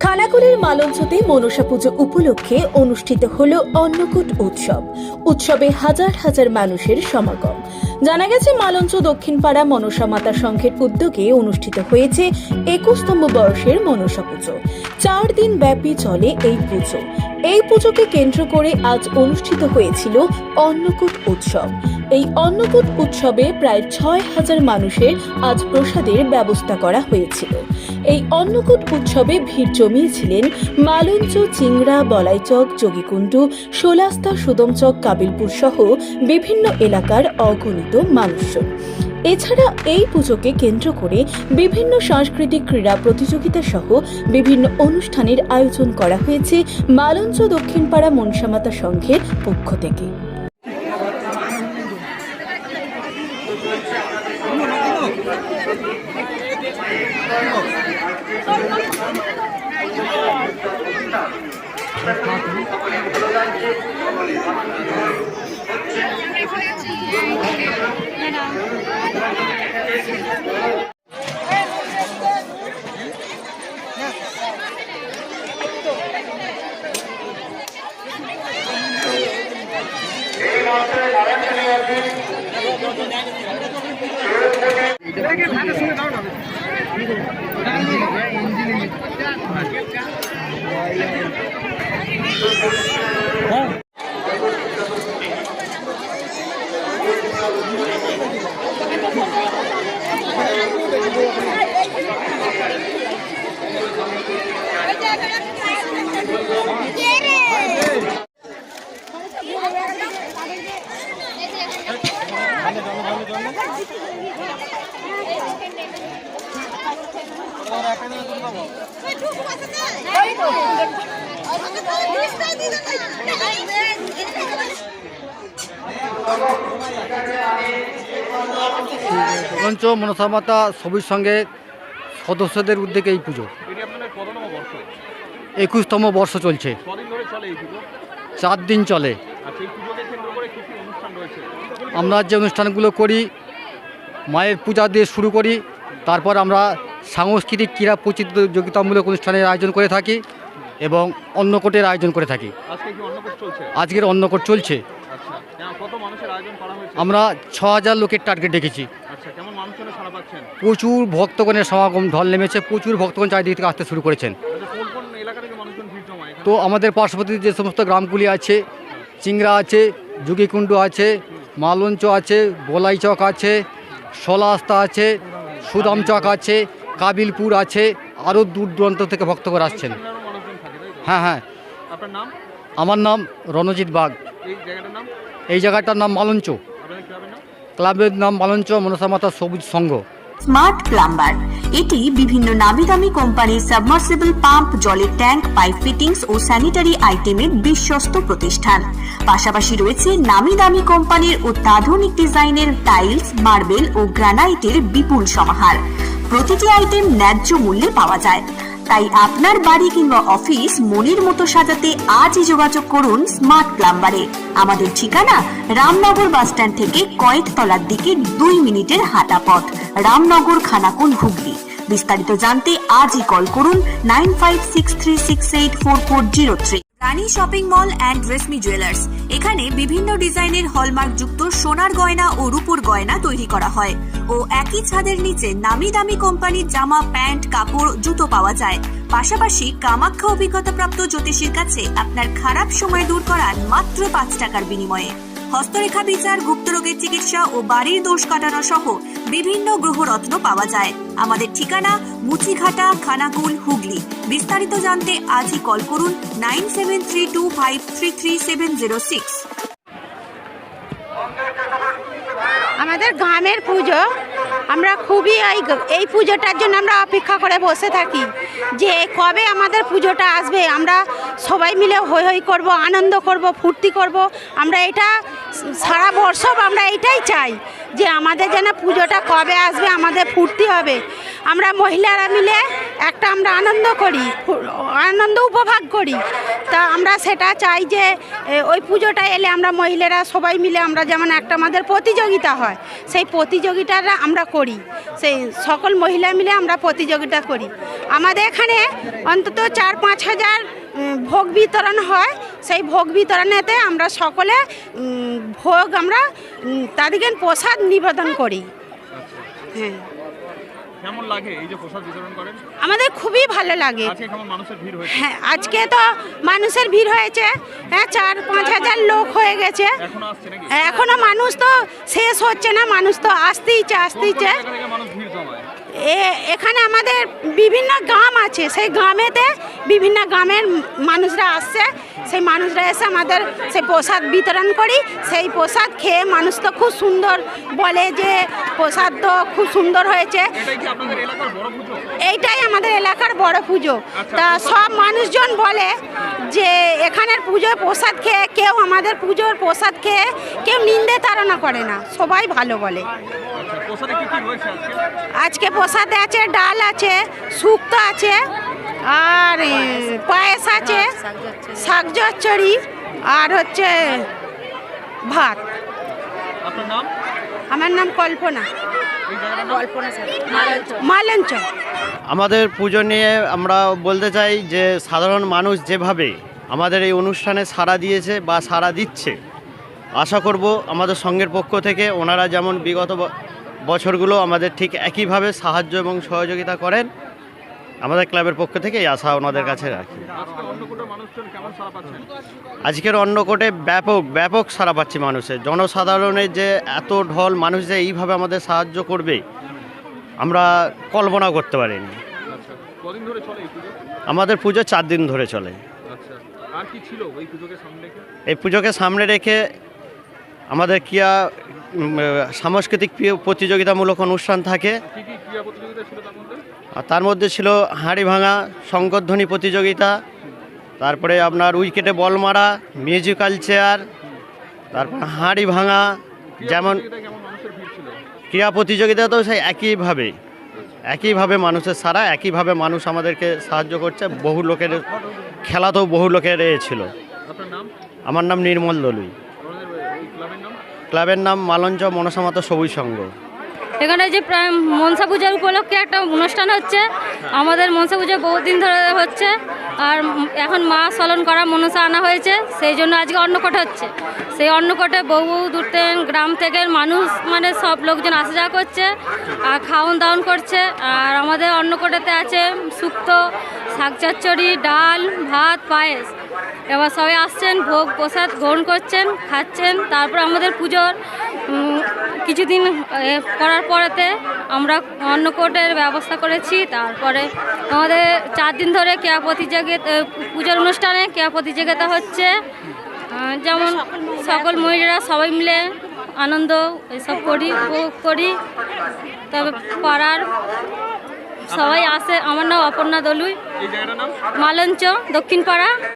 খানাকুলের মালঞ্চতে মনসা পুজো উপলক্ষে অনুষ্ঠিত হলো অন্নকূট উৎসব। উৎসবে হাজার হাজার মানুষের সমাগম। জানা গেছে, মালঞ্চ দক্ষিণপাড়া মনসা মাতা সংঘের উদ্যোগে অনুষ্ঠিত হয়েছে 21তম বর্ষের মনসা পুজো। 4 দিন ব্যাপী চলে এই পুজো। এই পুজোকে কেন্দ্র করে আজ অনুষ্ঠিত হয়েছিল অন্নকূট উৎসব। এই অন্নকূট উৎসবে প্রায় 6,000 মানুষের আজ প্রসাদের ব্যবস্থা করা হয়েছিল। এই অন্নকূট উৎসবে ভিড় জমিয়েছিলেন মালঞ্চ, চিংড়া, বলাইচক, যোগীকুণ্ডু, শোলাস্তা, সুদমচক, কাবিলপুর সহ বিভিন্ন এলাকার অগণিত মানুষজন। এছাড়া এই পুজোকে কেন্দ্র করে বিভিন্ন সাংস্কৃতিক ক্রীড়া প্রতিযোগিতা সহ বিভিন্ন অনুষ্ঠানের আয়োজন করা হয়েছে মালঞ্চ দক্ষিণপাড়া মনসামাতা সংঘের পক্ষ থেকে। মঞ্চ মনসা মাতা সবুজ সঙ্গে সদস্যদের উদ্যোগে এই পুজো 21তম বর্ষ চলছে। 4 দিন চলে। আমরা যে অনুষ্ঠানগুলো করি, মায়ের পূজা দিয়ে শুরু করি, তারপর আমরা সাংস্কৃতিক ক্রীড়া প্রতিযোগিতামূলক অনুষ্ঠানের আয়োজন করে থাকি এবং অন্নকূটের আয়োজন করে থাকি। আজকের অন্নকূট চলছে। আমরা 6,000 লোকের টার্গেট রেখেছি। প্রচুর ভক্তগণের সমাগম ঢল নেমেছে। প্রচুর ভক্তগণ চারিদিক থেকে আসতে শুরু করেছেন। তো আমাদের পার্শ্ববর্তী যে সমস্ত গ্রামগুলি আছে, চিংড়া আছে, যোগীকুণ্ডু আছে, মালঞ্চ আছে, বলাইচক আছে, শোলাস্তা আছে, সুদামচক আছে, কাবিলপুর আছে, আরও দূর দূরান্ত থেকে ভক্তগণ আসছেন। হ্যাঁ। আমার নাম রণজিৎ বাগ। এই জায়গাটার নাম মালঞ্চ। ক্লাবের নাম মালঞ্চ মনসা মাতা সবুজ সংঘ। স্মার্ট প্লাম্বার এটি বিভিন্ন নামিদামি কোম্পানির সাবমার্সিবল পাম্প, জলের ট্যাঙ্ক, পাইপ ফিটিংস ও স্যানিটারি আইটেমের বিশ্বস্ত প্রতিষ্ঠান। পাশাপাশি রয়েছে নামিদামি কোম্পানির অত্যাধুনিক ডিজাইনের টাইলস, মার্বেল ও গ্রানাইটের বিপুল সমাহার। প্রতিটি আইটেম ন্যায্য মূল্যে পাওয়া যায়। তাই আপনার বাড়ি কিংবা অফিস মনের মতো সাজাতে আজই যোগাযোগ করুন স্মার্ট প্লাম্বারে। আমাদের ঠিকানা রামনগর বাসস্ট্যান্ড থেকে কয়েকতলার দিকে 2 মিনিটের হাঁটা পথ, রামনগর, খানাকুল, হুগলি। বিস্তারিত জানতে আজই কল করুন 9563684403। Rani shopping mall and Reshmi jewellers. এখানে বিভিন্ন ডিজাইনের হলমার্ক যুক্ত সোনার গয়না ও রূপোর গয়না তৈরি করা হয় ও একই ছাদের নিচে নামি দামি কোম্পানির জামা, প্যান্ট, কাপড়, জুতো পাওয়া যায়। পাশাপাশি কামাখ্যা অভিজ্ঞতাপ্রাপ্ত জ্যোতিষীর কাছে আপনার খারাপ সময় দূর করান মাত্র 5 টাকার বিনিময়ে। হস্তরেখা বিচার, গুপ্তরোগের চিকিৎসা ও বাড়ির দোষ কাটানো সহ বিভিন্ন গ্রহরত্ন পাওয়া যায়। আমাদের ঠিকানা মুচিঘাটা, খানাকুল, হুগলি। বিস্তারিত জানতে আজই কল করুন 9732533706। আমাদের গ্রামের পুজো, আমরা খুবই এই পুজোটার জন্য আমরা অপেক্ষা করে বসে থাকি যে কবে আমাদের পুজোটা আসবে। আমরা সবাই মিলে হই হই করব, আনন্দ করব, ফুর্তি করব। আমরা এটা সারা বর্ষ আমরা এটাই চাই যে আমাদের যেন পুজোটা কবে আসবে, আমাদের ফুর্তি হবে। আমরা মহিলারা মিলে একটা আমরা আনন্দ করি, আনন্দ উপভোগ করি। তা আমরা সেটা চাই যে ওই পুজোটা এলে আমরা মহিলারা সবাই মিলে আমরা যেমন একটা আমাদের প্রতিযোগিতা হয়, সেই প্রতিযোগিতাটা আমরা করি, সেই সকল মহিলা মিলে আমরা প্রতিযোগিতা করি। আমাদের এখানে অন্তত 4-5 হাজার ভোগ বিতরণ হয়। সেই ভোগ বিতরণেতে আমরা সকলে ভোগ আমরা তাদেরকে প্রসাদ নিবেদন করি। হ্যাঁ, কেমন লাগে এই যে প্রসাদ বিতরণ করেন? আমাদের খুবই ভালো লাগে। আজকে কেমন মানুষের ভিড় হয়েছে? হ্যাঁ, আজকে তো মানুষের ভিড় হয়েছে, হ্যাঁ 4-5 হাজার লোক হয়ে গেছে। এখনো আসছে নাকি? এখনো মানুষ তো শেষ হচ্ছে না, মানুষ তো আসতেইছে। কোন জায়গা থেকে মানুষ ভিড় জমায়? এখানে আমাদের বিভিন্ন গ্রাম আছে, সেই গ্রামেতে বিভিন্ন গ্রামের মানুষরা আসছে। সেই মানুষরা এসে আমাদের সেই প্রসাদ বিতরণ করি। সেই প্রসাদ খেয়ে মানুষ তো খুব সুন্দর বলে যে প্রসাদ তো খুব সুন্দর হয়েছে। এটাই কি আপনাদের এলাকার বড় পুজো? এইটাই আমাদের এলাকার বড় পুজো। তা সব মানুষজন বলে যে এখানের পুজোর প্রসাদ খেয়ে কেউ, আমাদের পুজোর প্রসাদ খেয়ে কেউ নিন্দে তাড়না করে না, সবাই ভালো বলে। আচ্ছা, প্রসাদে কি কি রয়েছে আজকে? আজকে প্রসাদে আছে ডাল আছে, শুক্তো আছে, আর পায়েস আছে, শাক চচ্চড়ি, আর হচ্ছে ভাত। আপনার নাম? আমার নাম কল্পনা, এই জায়গাটার নাম? মালঞ্চ। আমাদের পুজো নিয়ে আমরা বলতে চাই যে সাধারণ মানুষ যেভাবে আমাদের এই অনুষ্ঠানে সাড়া দিয়েছে বা সাড়া দিচ্ছে, আশা করব আমাদের সংঘের পক্ষ থেকে ওনারা যেমন বিগত বছরগুলো আমাদের ঠিক একইভাবে সাহায্য এবং সহযোগিতা করেন, আমাদের ক্লাবের পক্ষ থেকে এই আশা ওনাদের কাছে রাখি। আজকে অন্নকূটের মানুষজন কেমন সাড়া পাচ্ছেন? আজকের অন্নকূটে ব্যাপক সাড়া পাচ্ছি মানুষের, জনসাধারণের যে এত ঢল মানুষ যে এইভাবে আমাদের সাহায্য করবে আমরা কল্পনা করতে পারিনি। আচ্ছা, কদিন ধরে চলে এই পুজো? আমাদের পুজো 4 দিন ধরে চলে। আচ্ছা, আর কি ছিল এই পুজোকে সামনে রেখে? এই পুজোকে সামনে রেখে আমাদের সাংস্কৃতিক প্রতিযোগিতামূলক অনুষ্ঠান থাকে। কি কি ক্রীড়া প্রতিযোগিতা ছিল তার মধ্যে? আর তার মধ্যে ছিল হাঁড়ি ভাঙা, শঙ্করধ্বনি প্রতিযোগিতা, তারপরে আপনার উইকেটে বল মারা, মিউজিক্যাল চেয়ার, তারপর হাঁড়ি ভাঙা। যেমন প্রতিযোগিতায় কেমন মানুষের ভিড় ছিল? ক্রীড়া প্রতিযোগিতাতেও সেই একইভাবে মানুষের সারা, একইভাবে মানুষ আমাদেরকে সাহায্য করছে। বহু লোকের খেলাতেও বহু লোকের ছিল। আপনার নাম? আমার নাম নির্মল দলুই। আমাদের এই ক্লাবের নাম? ক্লাবের নাম মালঞ্চ মনসা মাতা সবুজ সংঘ। এখানে যে মনসা পূজার উপলক্ষে একটা অনুষ্ঠান হচ্ছে। আমাদের মনসা পূজা বহুদিন ধরে হচ্ছে, আর এখন মা সলন করা মনসা আনা হয়েছে, সেই জন্য আজকে অন্নকূট হচ্ছে। সেই অন্নকূটে বহু দূর গ্রাম থেকে মানুষ, মানে সব লোকজন আসা যাওয়া করছে আর খাওয়ান দাওয়ান করছে। আর আমাদের অন্নকূটেতে আছে শুক্তো, শাক চচ্চড়ি, ডাল, ভাত, পায়েস। এবার সবাই আসছেন, ভোগ প্রসাদ গ্রহণ করছেন, খাচ্ছেন। তারপর আমাদের পুজোর কিছুদিন করার পরেতে আমরা অন্নকূটের ব্যবস্থা করেছি। তারপরে আমাদের 4 দিন ধরে ক্রীড়া প্রতিযোগিতা, পুজোর অনুষ্ঠানে ক্রীড়া প্রতিযোগিতা হচ্ছে। যেমন সকল মহিলারা সবাই মিলে আনন্দ এসব করি, উপভোগ করি। তবে পাড়ার সবাই আসে। আমার নাম অপর্ণা দলুই, এই জায়গাটার নাম? মালঞ্চ, দক্ষিণ পাড়া।